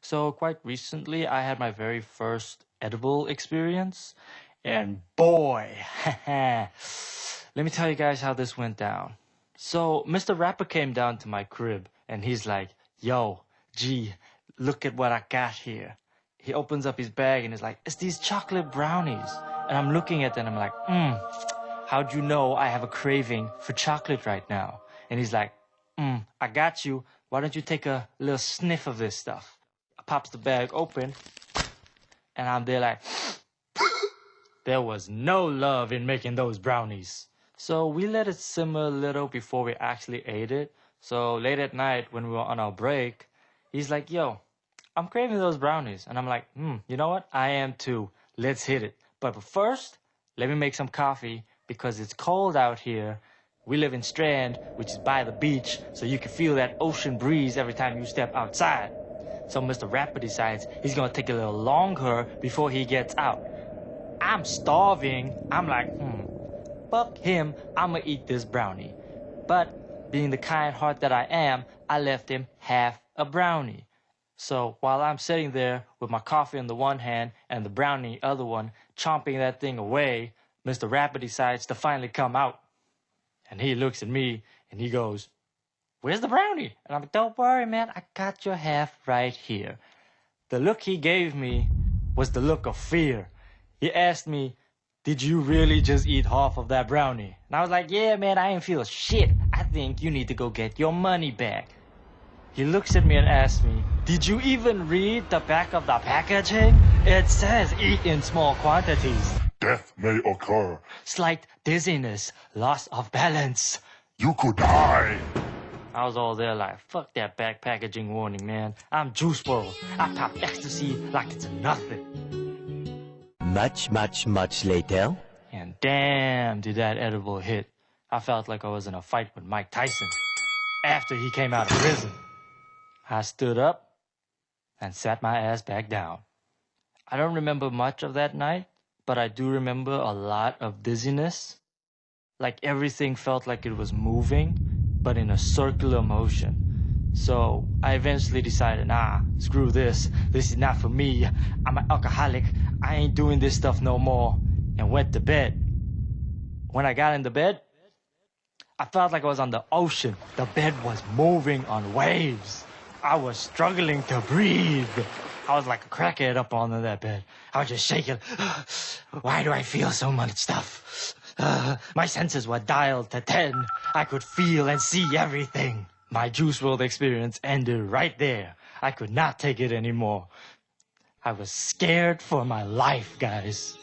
So quite recently, I had my very first edible experience, and boy, let me tell you guys how this went down. So Mr. Rapper came down to my crib, and he's like, "Yo, G, look at what I got here." He opens up his bag, and he's like, "It's these chocolate brownies." And I'm looking at them, and I'm like, how'd you know I have a craving for chocolate right now? And he's like, I got you. Why don't you take a little sniff of this stuff? I pops the bag open, and I'm there like, there was no love in making those brownies. So we let it simmer a little before we actually ate it. So late at night when we were on our break, he's like, "Yo, I'm craving those brownies." And I'm like, you know what? I am too. Let's hit it. But first, let me make some coffee because it's cold out here. We live in Strand, which is by the beach, so you can feel that ocean breeze every time you step outside. So Mr. Rapper decides he's gonna take a little longer before he gets out. I'm starving. I'm like, fuck him. I'ma eat this brownie. But being the kind heart that I am, I left him half a brownie. So while I'm sitting there with my coffee in the one hand and the brownie in the other one, chomping that thing away, Mr. Rapper decides to finally come out. And he looks at me and he goes, "Where's the brownie?" And I'm like, "Don't worry, man. I got your half right here." The look he gave me was the look of fear. He asked me, "Did you really just eat half of that brownie?" And I was like, "Yeah, man, I ain't feel shit. I think you need to go get your money back." He looks at me and asks me, "Did you even read the back of the packaging? It says eat in small quantities. Death may occur. Slight dizziness, loss of balance." You could die. I was all there like, fuck that back packaging warning, man. I'm Juice WRLD. I pop ecstasy like it's nothing. Much later. And damn, did that edible hit. I felt like I was in a fight with Mike Tyson after he came out of prison. I stood up and sat my ass back down. I don't remember much of that night, but I do remember a lot of dizziness. Like everything felt like it was moving, but in a circular motion. So I eventually decided, nah, screw this. This is not for me. I'm an alcoholic. I ain't doing this stuff no more. And went to bed. When I got into bed, I felt like I was on the ocean. The bed was moving on waves. I was struggling to breathe. I was like a crackhead up under that bed. I was just shaking. Why do I feel so much stuff? My senses were dialed to 10. I could feel and see everything. My Juice WRLD experience ended right there. I could not take it anymore. I was scared for my life, guys.